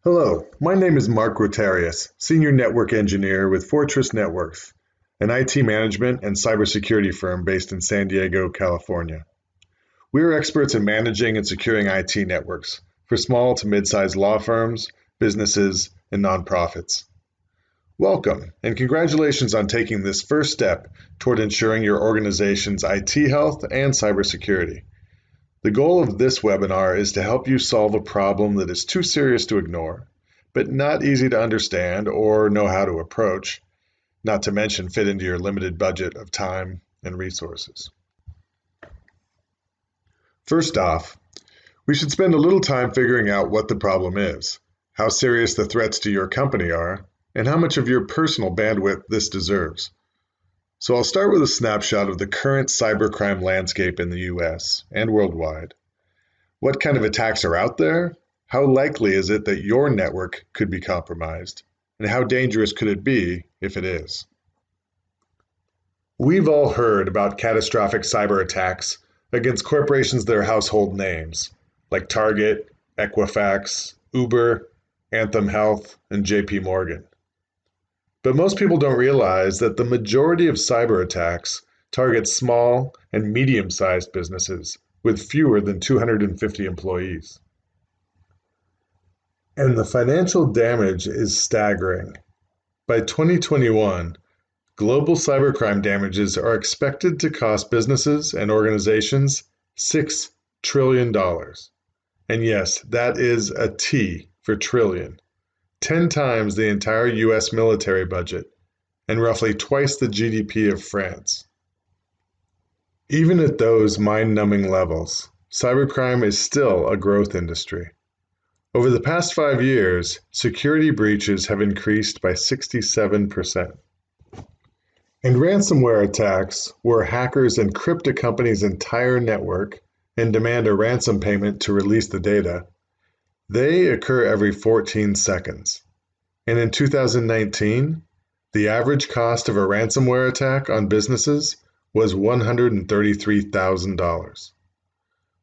Hello, my name is Mark Rotarius, Senior Network Engineer with Fortress Networks, an IT management and cybersecurity firm based in San Diego, California. We are experts in managing and securing IT networks for small to mid-sized law firms, businesses, and nonprofits. Welcome, and congratulations on taking this first step toward ensuring your organization's IT health and cybersecurity. The goal of this webinar is to help you solve a problem that is too serious to ignore, but not easy to understand or know how to approach, not to mention fit into your limited budget of time and resources. First off, we should spend a little time figuring out what the problem is, how serious the threats to your company are, and how much of your personal bandwidth this deserves. So I'll start with a snapshot of the current cybercrime landscape in the US and worldwide. What kind of attacks are out there? How likely is it that your network could be compromised? And how dangerous could it be if it is? We've all heard about catastrophic cyber attacks against corporations that are household names, like Target, Equifax, Uber, Anthem Health, and JP Morgan. But most people don't realize that the majority of cyber attacks target small and medium-sized businesses with fewer than 250 employees. And the financial damage is staggering. By 2021, global cybercrime damages are expected to cost businesses and organizations $6 trillion. And yes, that is a T for trillion. 10 times the entire US military budget, and roughly twice the GDP of France. Even at those mind-numbing levels, cybercrime is still a growth industry. Over the past 5 years, security breaches have increased by 67%. And ransomware attacks, where hackers encrypt a company's entire network and demand a ransom payment to release the data, they occur every 14 seconds. And in 2019, the average cost of a ransomware attack on businesses was $133,000.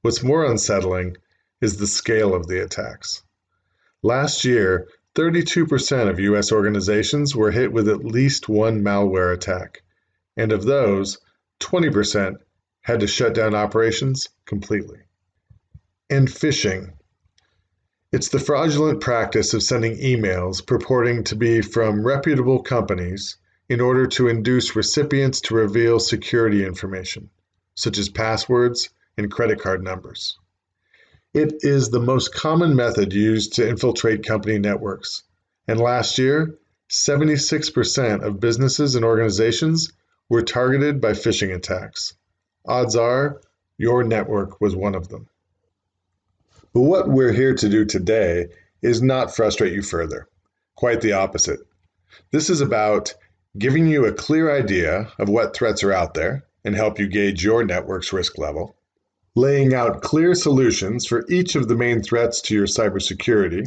What's more unsettling is the scale of the attacks. Last year, 32% of US organizations were hit with at least one malware attack, and of those, 20% had to shut down operations completely. And phishing. It's the fraudulent practice of sending emails purporting to be from reputable companies in order to induce recipients to reveal security information, such as passwords and credit card numbers. It is the most common method used to infiltrate company networks, and last year, 76% of businesses and organizations were targeted by phishing attacks. Odds are, your network was one of them. But what we're here to do today is not frustrate you further. Quite the opposite. This is about giving you a clear idea of what threats are out there and help you gauge your network's risk level, laying out clear solutions for each of the main threats to your cybersecurity,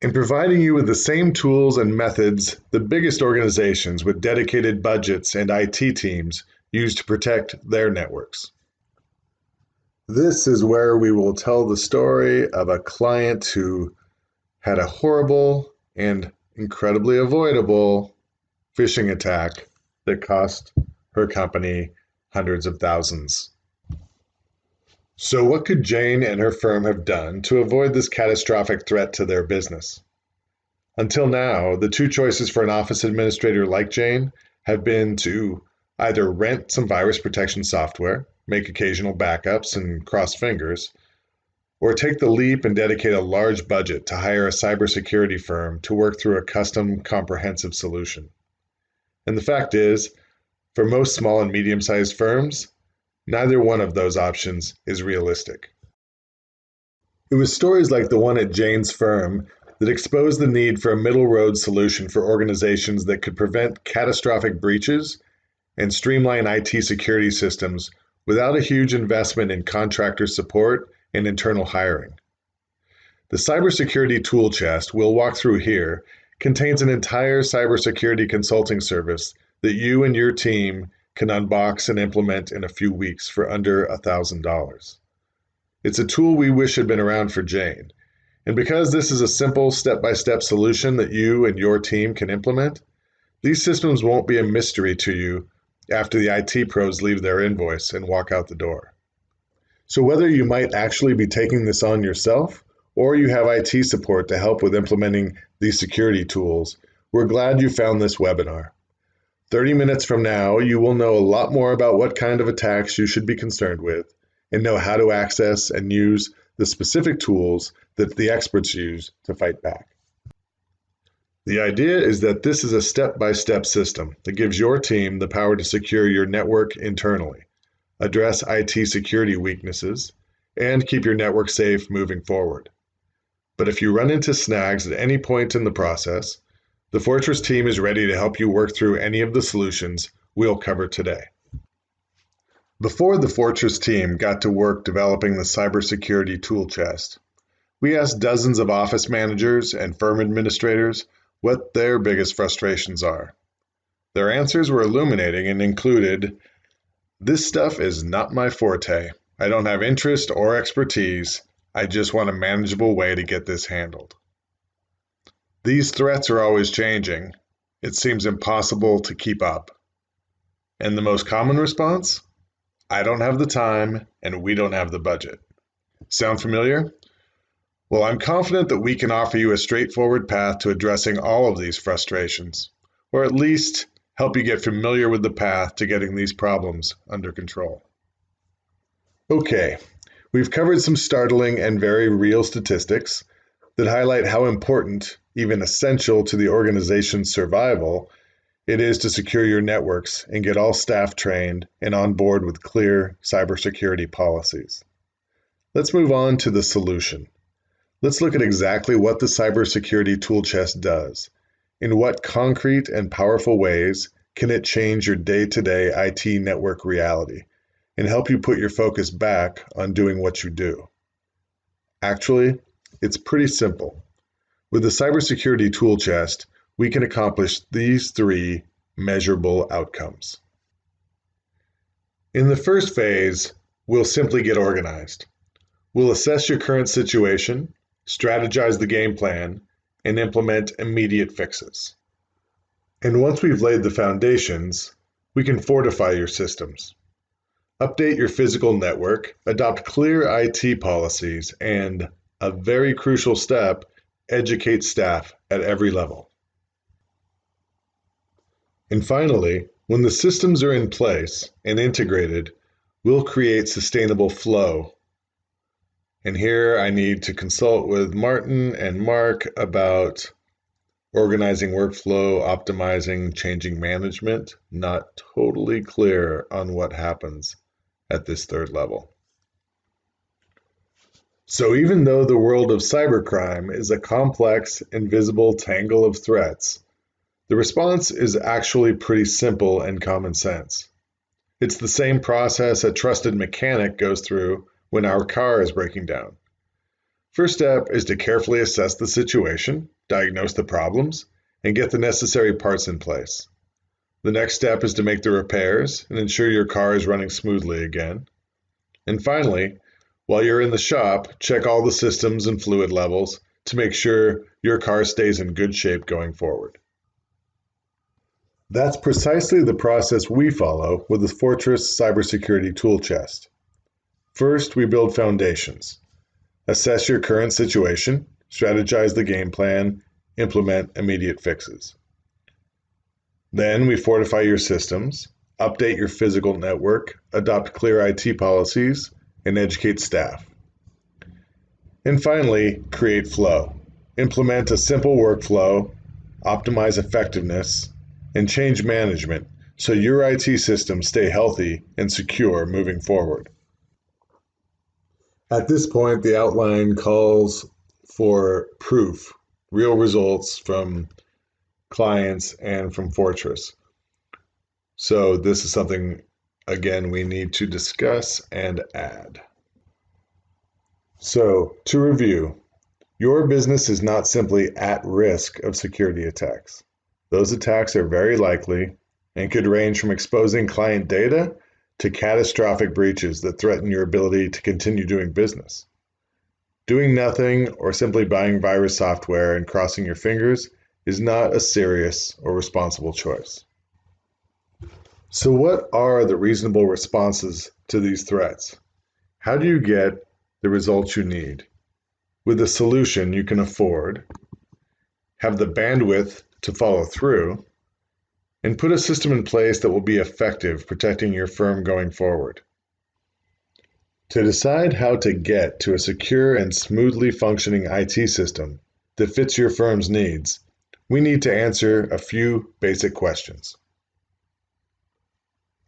and providing you with the same tools and methods the biggest organizations with dedicated budgets and IT teams use to protect their networks. This is where we will tell the story of a client who had a horrible and incredibly avoidable phishing attack that cost her company hundreds of thousands. So what could Jane and her firm have done to avoid this catastrophic threat to their business? Until now, the two choices for an office administrator like Jane have been to either rent some virus protection software, make occasional backups and cross fingers, or take the leap and dedicate a large budget to hire a cybersecurity firm to work through a custom comprehensive solution. And the fact is, for most small and medium-sized firms, neither one of those options is realistic. It was stories like the one at Jane's firm that exposed the need for a middle road solution for organizations that could prevent catastrophic breaches and streamline IT security systems without a huge investment in contractor support and internal hiring. The cybersecurity tool chest we'll walk through here contains an entire cybersecurity consulting service that you and your team can unbox and implement in a few weeks for under $1,000. It's a tool we wish had been around for Jane. And because this is a simple step-by-step solution that you and your team can implement, these systems won't be a mystery to you after the IT pros leave their invoice and walk out the door. So whether you might actually be taking this on yourself or you have IT support to help with implementing these security tools, we're glad you found this webinar. 30 minutes from now, you will know a lot more about what kind of attacks you should be concerned with and know how to access and use the specific tools that the experts use to fight back. The idea is that this is a step-by-step system that gives your team the power to secure your network internally, address IT security weaknesses, and keep your network safe moving forward. But if you run into snags at any point in the process, the Fortress team is ready to help you work through any of the solutions we'll cover today. Before the Fortress team got to work developing the cybersecurity tool chest, we asked dozens of office managers and firm administrators what their biggest frustrations are. Their answers were illuminating and included, "This stuff is not my forte. I don't have interest or expertise. I just want a manageable way to get this handled." These threats are always changing. It seems impossible to keep up. And the most common response? "I don't have the time and we don't have the budget." Sound familiar? Well, I'm confident that we can offer you a straightforward path to addressing all of these frustrations, or at least help you get familiar with the path to getting these problems under control. Okay, we've covered some startling and very real statistics that highlight how important, even essential to the organization's survival, it is to secure your networks and get all staff trained and on board with clear cybersecurity policies. Let's move on to the solution. Let's look at exactly what the cybersecurity tool chest does. In what concrete and powerful ways can it change your day-to-day IT network reality and help you put your focus back on doing what you do? Actually, it's pretty simple. With the cybersecurity tool chest, we can accomplish these three measurable outcomes. In the first phase, we'll simply get organized. We'll assess your current situation, strategize the game plan, and implement immediate fixes. And once we've laid the foundations, we can fortify your systems, update your physical network, adopt clear IT policies, and, a very crucial step, educate staff at every level. And finally, when the systems are in place and integrated, we'll create sustainable flow. And here I need to consult with Martin and Mark about organizing workflow, optimizing, changing management. Not totally clear on what happens at this third level. So even though the world of cybercrime is a complex, invisible tangle of threats, the response is actually pretty simple and common sense. It's the same process a trusted mechanic goes through when our car is breaking down. First step is to carefully assess the situation, diagnose the problems, and get the necessary parts in place. The next step is to make the repairs and ensure your car is running smoothly again. And finally, while you're in the shop, check all the systems and fluid levels to make sure your car stays in good shape going forward. That's precisely the process we follow with the Fortress Cybersecurity Tool Chest. First, we build foundations. Assess your current situation, strategize the game plan, implement immediate fixes. Then we fortify your systems, update your physical network, adopt clear IT policies, and educate staff. And finally, create flow. Implement a simple workflow, optimize effectiveness, and change management so your IT systems stay healthy and secure moving forward. At this point, the outline calls for proof, real results from clients and from Fortress. So this is something, again, we need to discuss and add. So to review, your business is not simply at risk of security attacks. Those attacks are very likely and could range from exposing client data to catastrophic breaches that threaten your ability to continue doing business. Doing nothing or simply buying virus software and crossing your fingers is not a serious or responsible choice. So what are the reasonable responses to these threats? How do you get the results you need with a solution you can afford, have the bandwidth to follow through, and put a system in place that will be effective protecting your firm going forward? To decide how to get to a secure and smoothly functioning IT system that fits your firm's needs, we need to answer a few basic questions.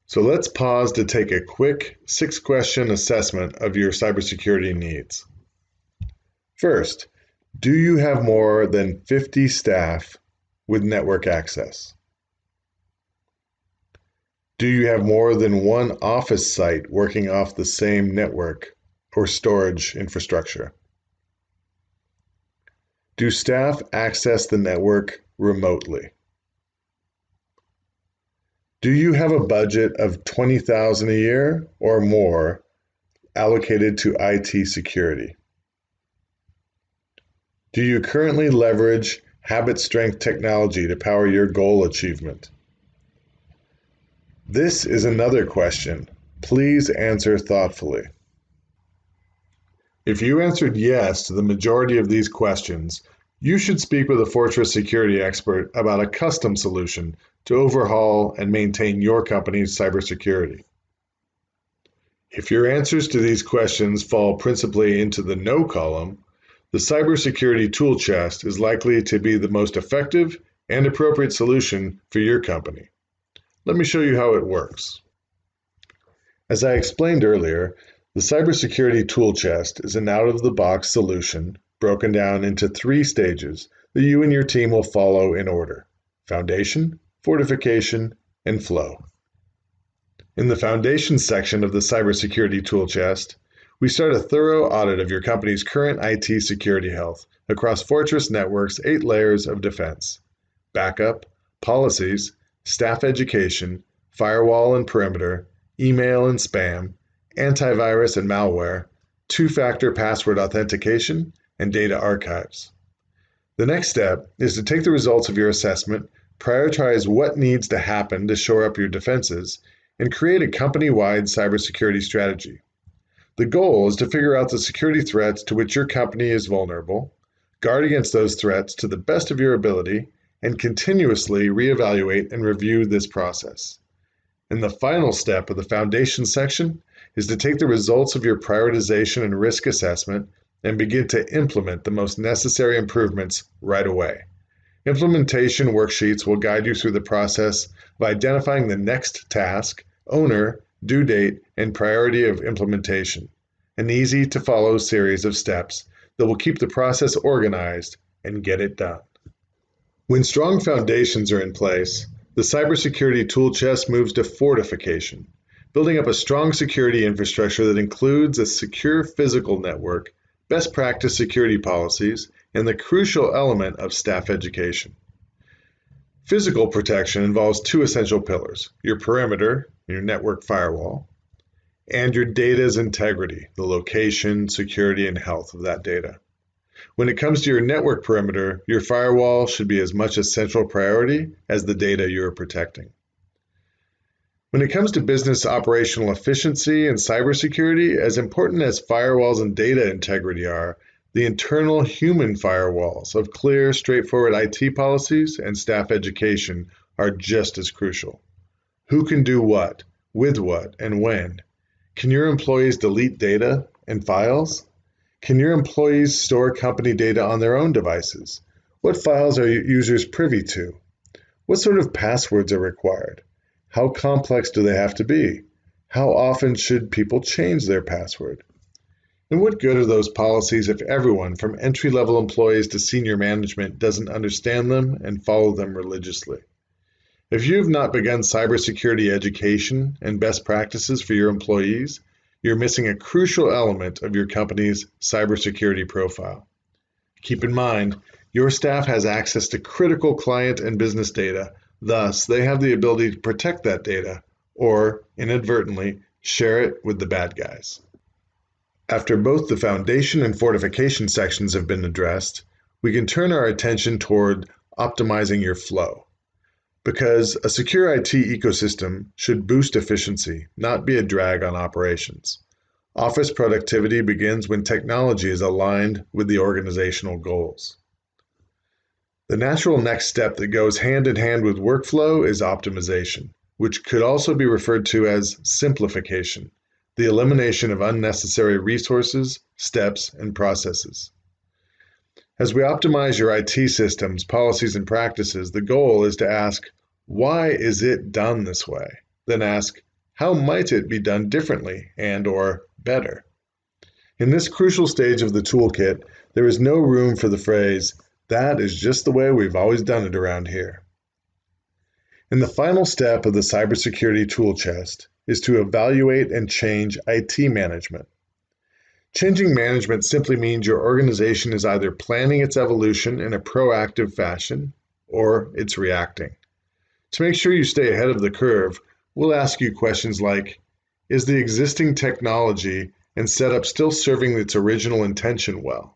So let's pause to take a quick 6-question assessment of your cybersecurity needs. First, do you have more than 50 staff with network access? Do you have more than one office site working off the same network or storage infrastructure? Do staff access the network remotely? Do you have a budget of $20,000 a year or more allocated to IT security? Do you currently leverage habit strength technology to power your goal achievement? This is another question. Please answer thoughtfully. If you answered yes to the majority of these questions, you should speak with a Fortress security expert about a custom solution to overhaul and maintain your company's cybersecurity. If your answers to these questions fall principally into the no column, the cybersecurity tool chest is likely to be the most effective and appropriate solution for your company. Let me show you how it works. As I explained earlier, the cybersecurity tool chest is an out-of-the-box solution broken down into 3 stages that you and your team will follow in order: foundation, fortification, and flow. In the foundation section of the cybersecurity tool chest, we start a thorough audit of your company's current IT security health across Fortress Network's 8 layers of defense: backup, policies, staff education, firewall and perimeter, email and spam, antivirus and malware, 2-factor password authentication, and data archives. The next step is to take the results of your assessment, prioritize what needs to happen to shore up your defenses, and create a company-wide cybersecurity strategy. The goal is to figure out the security threats to which your company is vulnerable, guard against those threats to the best of your ability, and continuously reevaluate and review this process. And the final step of the foundation section is to take the results of your prioritization and risk assessment and begin to implement the most necessary improvements right away. Implementation worksheets will guide you through the process of identifying the next task, owner, due date, and priority of implementation, an easy-to-follow series of steps that will keep the process organized and get it done. When strong foundations are in place, the cybersecurity tool chest moves to fortification, building up a strong security infrastructure that includes a secure physical network, best practice security policies, and the crucial element of staff education. Physical protection involves 2 essential pillars: your perimeter, your network firewall, and your data's integrity, the location, security, and health of that data. When it comes to your network perimeter, your firewall should be as much a central priority as the data you are protecting. When it comes to business operational efficiency and cybersecurity, as important as firewalls and data integrity are, the internal human firewalls of clear, straightforward IT policies and staff education are just as crucial. Who can do what, with what, and when? Can your employees delete data and files? Can your employees store company data on their own devices? What files are users privy to? What sort of passwords are required? How complex do they have to be? How often should people change their password? And what good are those policies if everyone, from entry-level employees to senior management, doesn't understand them and follow them religiously? If you have not begun cybersecurity education and best practices for your employees, you're missing a crucial element of your company's cybersecurity profile. Keep in mind, your staff has access to critical client and business data. Thus, they have the ability to protect that data or, inadvertently, share it with the bad guys. After both the foundation and fortification sections have been addressed, we can turn our attention toward optimizing your flow. Because a secure IT ecosystem should boost efficiency, not be a drag on operations. Office productivity begins when technology is aligned with the organizational goals. The natural next step that goes hand in hand with workflow is optimization, which could also be referred to as simplification, the elimination of unnecessary resources, steps, and processes. As we optimize your IT systems, policies, and practices, the goal is to ask, why is it done this way? Then ask, how might it be done differently and/or better? In this crucial stage of the toolkit, there is no room for the phrase, that is just the way we've always done it around here. In the final step of the cybersecurity tool chest is to evaluate and change IT management. Changing management simply means your organization is either planning its evolution in a proactive fashion or it's reacting. To make sure you stay ahead of the curve, we'll ask you questions like, is the existing technology and setup still serving its original intention well?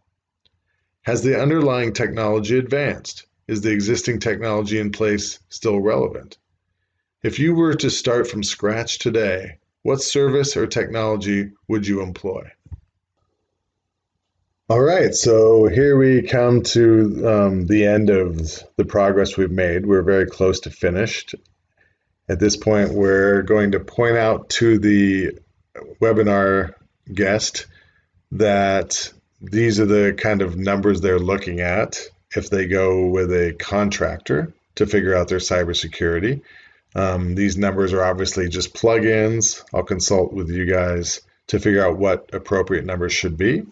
Has the underlying technology advanced? Is the existing technology in place still relevant? If you were to start from scratch today, what service or technology would you employ? All right, so here we come to the end of the progress we've made. We're very close to finished. At this point, we're going to point out to the webinar guest that these are the kind of numbers they're looking at if they go with a contractor to figure out their cybersecurity. These numbers are obviously just plugins. I'll consult with you guys to figure out what appropriate numbers should be.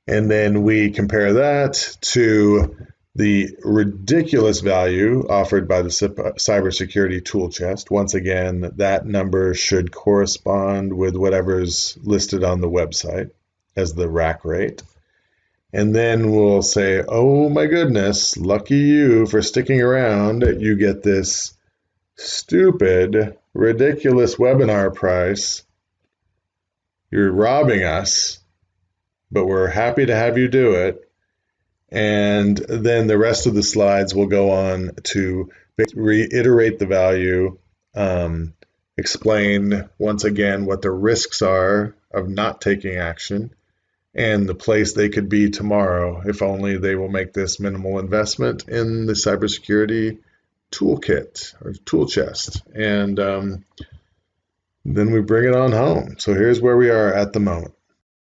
And then we compare that to the ridiculous value offered by the cybersecurity tool chest. Once again, that number should correspond with whatever's listed on the website as the rack rate. And then we'll say, oh my goodness, lucky you for sticking around. You get this stupid, ridiculous webinar price. You're robbing us, but we're happy to have you do it. And then the rest of the slides will go on to reiterate the value, explain once again what the risks are of not taking action, and the place they could be tomorrow if only they will make this minimal investment in the cybersecurity toolkit or tool chest. And then we bring it on home. So here's where we are at the moment.